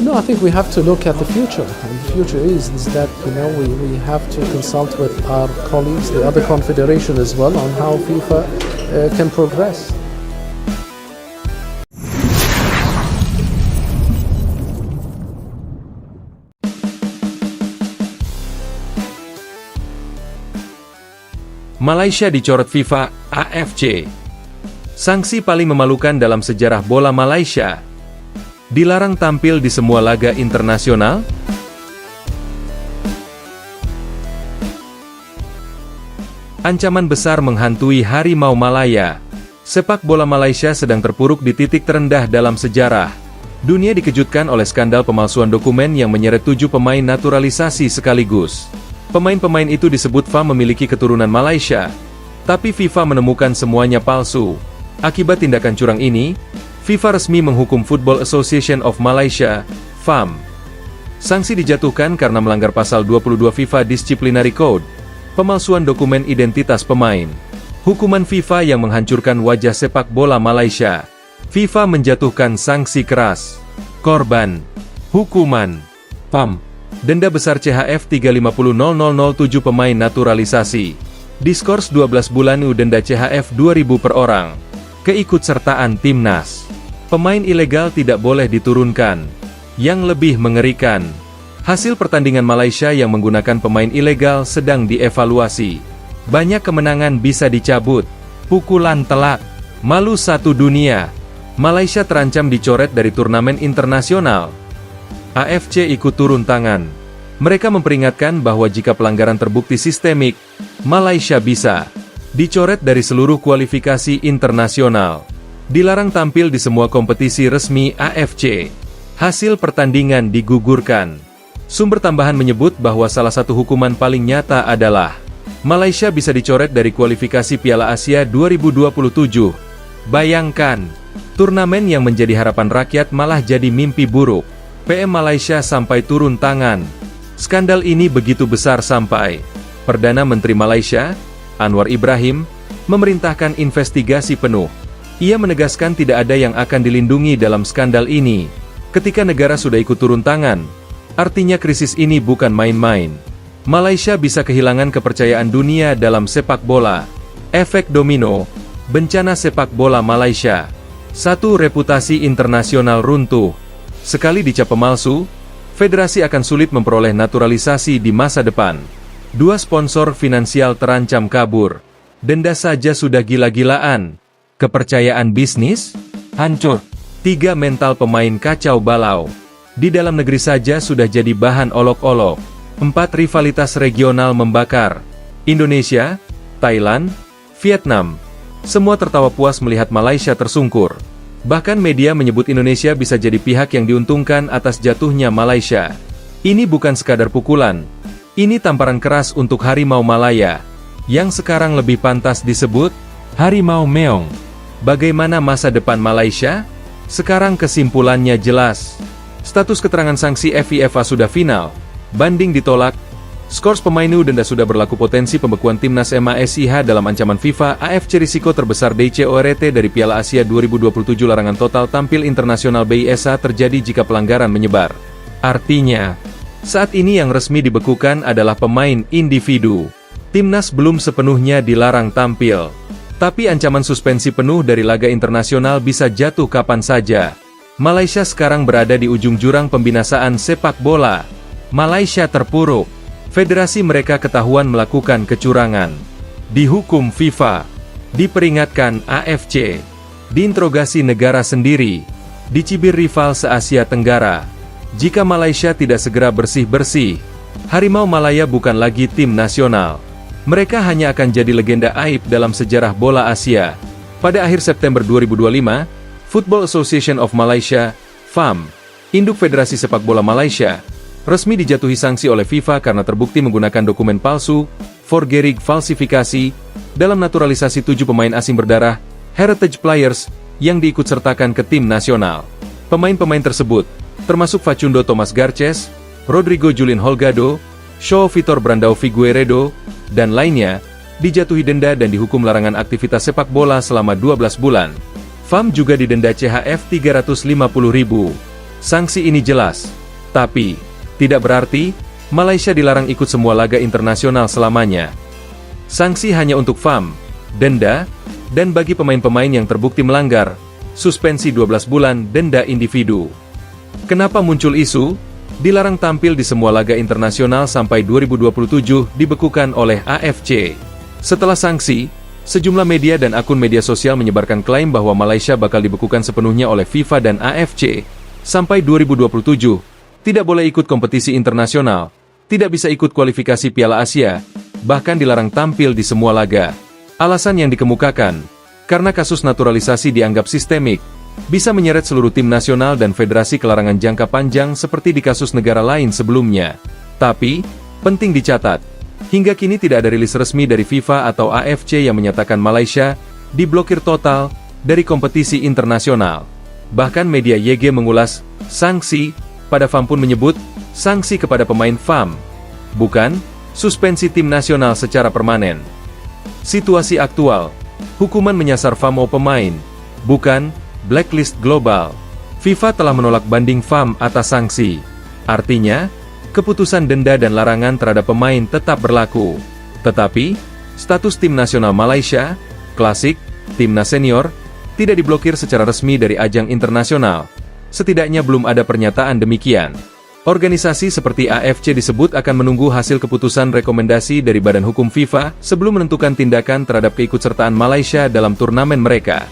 No, I think we have to look at the future. And the future is that, we have to consult with our colleagues, the other confederation as well, on how FIFA can progress. Malaysia dicoret FIFA AFC. Sanksi paling memalukan dalam sejarah bola Malaysia. Dilarang tampil di semua laga internasional. Ancaman besar menghantui Harimau Malaya. Sepak bola Malaysia sedang terpuruk di titik terendah dalam sejarah. Dunia dikejutkan oleh skandal pemalsuan dokumen yang menyeret 7 pemain naturalisasi sekaligus. Pemain-pemain itu disebut FAM memiliki keturunan Malaysia, tapi FIFA menemukan semuanya palsu. Akibat tindakan curang ini, FIFA resmi menghukum Football Association of Malaysia, FAM. Sanksi dijatuhkan karena melanggar pasal 22 FIFA Disciplinary Code, pemalsuan dokumen identitas pemain. Hukuman FIFA yang menghancurkan wajah sepak bola Malaysia. FIFA menjatuhkan sanksi keras. Korban. Hukuman. FAM. Denda besar CHF 350.007 pemain naturalisasi. Diskors 12 bulan denda CHF 2.000 per orang. Keikutsertaan timnas. Pemain ilegal tidak boleh diturunkan. Yang lebih mengerikan, hasil pertandingan Malaysia yang menggunakan pemain ilegal sedang dievaluasi. Banyak kemenangan bisa dicabut. Pukulan telak. Malu satu dunia. Malaysia terancam dicoret dari turnamen internasional. AFC ikut turun tangan. Mereka memperingatkan bahwa jika pelanggaran terbukti sistemik, Malaysia bisa dicoret dari seluruh kualifikasi internasional. Dilarang tampil di semua kompetisi resmi AFC. Hasil pertandingan digugurkan. Sumber tambahan menyebut bahwa salah satu hukuman paling nyata adalah Malaysia bisa dicoret dari kualifikasi Piala Asia 2027. Bayangkan, turnamen yang menjadi harapan rakyat malah jadi mimpi buruk. PM Malaysia sampai turun tangan. Skandal ini begitu besar sampai Perdana Menteri Malaysia, Anwar Ibrahim, memerintahkan investigasi penuh. Ia menegaskan tidak ada yang akan dilindungi dalam skandal ini. Ketika negara sudah ikut turun tangan, artinya krisis ini bukan main-main. Malaysia bisa kehilangan kepercayaan dunia dalam sepak bola. Efek domino, bencana sepak bola Malaysia. 1. Reputasi internasional runtuh. Sekali dicap pemalsu, federasi akan sulit memperoleh naturalisasi di masa depan. 2. Sponsor finansial terancam kabur. Denda saja sudah gila-gilaan. Kepercayaan bisnis? Hancur. 3. Mental pemain kacau balau. Di dalam negeri saja sudah jadi bahan olok-olok. 4. Rivalitas regional membakar. Indonesia, Thailand, Vietnam. Semua tertawa puas melihat Malaysia tersungkur. Bahkan media menyebut Indonesia bisa jadi pihak yang diuntungkan atas jatuhnya Malaysia. Ini bukan sekadar pukulan. Ini tamparan keras untuk Harimau Malaya, yang sekarang lebih pantas disebut Harimau Meong. Bagaimana masa depan Malaysia? Sekarang kesimpulannya jelas. Status keterangan sanksi FIFA sudah final. Banding ditolak. Skors pemain denda sudah berlaku, potensi pembekuan timnas MASIH dalam ancaman FIFA. AFC risiko terbesar DCORT dari Piala Asia 2027, larangan total tampil internasional BISA terjadi jika pelanggaran menyebar. Artinya, saat ini yang resmi dibekukan adalah pemain individu. Timnas belum sepenuhnya dilarang tampil. Tapi ancaman suspensi penuh dari laga internasional bisa jatuh kapan saja. Malaysia sekarang berada di ujung jurang pembinasaan sepak bola. Malaysia terpuruk. Federasi mereka ketahuan melakukan kecurangan. Dihukum FIFA. Diperingatkan AFC. Diinterogasi negara sendiri. Dicibir rival se-Asia Tenggara. Jika Malaysia tidak segera bersih-bersih, Harimau Malaya bukan lagi tim nasional. Mereka hanya akan jadi legenda aib dalam sejarah bola Asia. Pada akhir September 2025, Football Association of Malaysia, FAM, induk Federasi Sepak Bola Malaysia, resmi dijatuhi sanksi oleh FIFA karena terbukti menggunakan dokumen palsu, forgery, falsifikasi, dalam naturalisasi 7 pemain asing berdarah, heritage players, yang diikutsertakan ke tim nasional. Pemain-pemain tersebut, termasuk Facundo Thomas Garces, Rodrigo Julien Holgado, João Vitor Brandão Figueiredo, dan lainnya, dijatuhi denda dan dihukum larangan aktivitas sepak bola selama 12 bulan. FAM juga didenda CHF 350.000. Sanksi ini jelas, tapi tidak berarti Malaysia dilarang ikut semua laga internasional selamanya. Sanksi hanya untuk FAM, denda, dan bagi pemain-pemain yang terbukti melanggar, suspensi 12 bulan denda individu. Kenapa muncul isu dilarang tampil di semua laga internasional sampai 2027 dibekukan oleh AFC? Setelah sanksi, sejumlah media dan akun media sosial menyebarkan klaim bahwa Malaysia bakal dibekukan sepenuhnya oleh FIFA dan AFC sampai 2027, tidak boleh ikut kompetisi internasional, tidak bisa ikut kualifikasi Piala Asia, bahkan dilarang tampil di semua laga. Alasan yang dikemukakan, karena kasus naturalisasi dianggap sistemik, bisa menyeret seluruh tim nasional dan federasi ke larangan jangka panjang seperti di kasus negara lain sebelumnya. Tapi, penting dicatat, hingga kini tidak ada rilis resmi dari FIFA atau AFC yang menyatakan Malaysia diblokir total dari kompetisi internasional. Bahkan media YG mengulas sanksi, pada FAM pun menyebut sanksi kepada pemain FAM, bukan suspensi tim nasional secara permanen. Situasi aktual, hukuman menyasar FAM atau pemain, bukan blacklist global. FIFA telah menolak banding FAM atas sanksi. Artinya, keputusan denda dan larangan terhadap pemain tetap berlaku. Tetapi, status tim nasional Malaysia, klasik, timnas senior, tidak diblokir secara resmi dari ajang internasional. Setidaknya belum ada pernyataan demikian. Organisasi seperti AFC disebut akan menunggu hasil keputusan rekomendasi dari Badan Hukum FIFA sebelum menentukan tindakan terhadap keikutsertaan Malaysia dalam turnamen mereka.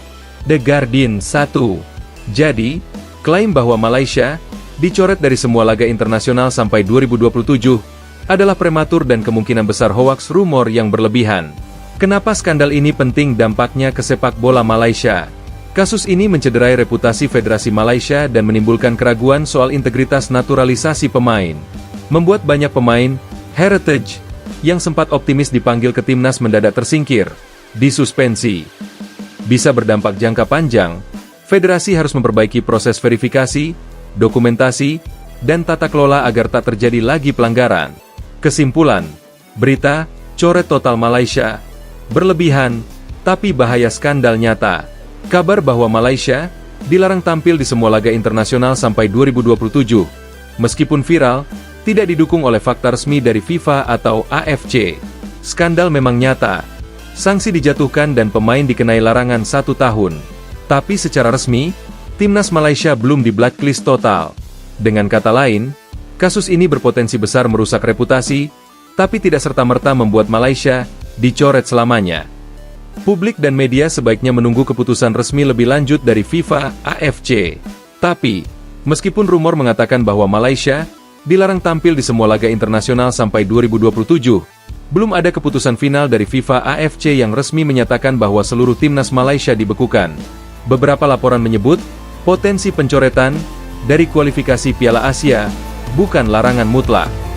The Guardian 1. Jadi, klaim bahwa Malaysia dicoret dari semua laga internasional sampai 2027 adalah prematur dan kemungkinan besar hoaks rumor yang berlebihan. Kenapa skandal ini penting dampaknya ke sepak bola Malaysia? Kasus ini mencederai reputasi Federasi Malaysia dan menimbulkan keraguan soal integritas naturalisasi pemain. Membuat banyak pemain heritage yang sempat optimis dipanggil ke timnas mendadak tersingkir, disuspensi. Bisa berdampak jangka panjang, federasi harus memperbaiki proses verifikasi, dokumentasi, dan tata kelola agar tak terjadi lagi pelanggaran. Kesimpulan, berita coret total Malaysia berlebihan, tapi bahaya skandal nyata. Kabar bahwa Malaysia dilarang tampil di semua laga internasional sampai 2027, meskipun viral, tidak didukung oleh fakta resmi dari FIFA atau AFC. Skandal memang nyata. Sanksi dijatuhkan dan pemain dikenai larangan 1 tahun. Tapi secara resmi, timnas Malaysia belum di blacklist total. Dengan kata lain, kasus ini berpotensi besar merusak reputasi, tapi tidak serta-merta membuat Malaysia dicoret selamanya. Publik dan media sebaiknya menunggu keputusan resmi lebih lanjut dari FIFA, AFC. Tapi, meskipun rumor mengatakan bahwa Malaysia dilarang tampil di semua laga internasional sampai 2027, belum ada keputusan final dari FIFA AFC yang resmi menyatakan bahwa seluruh timnas Malaysia dibekukan. Beberapa laporan menyebut, potensi pencoretan dari kualifikasi Piala Asia bukan larangan mutlak.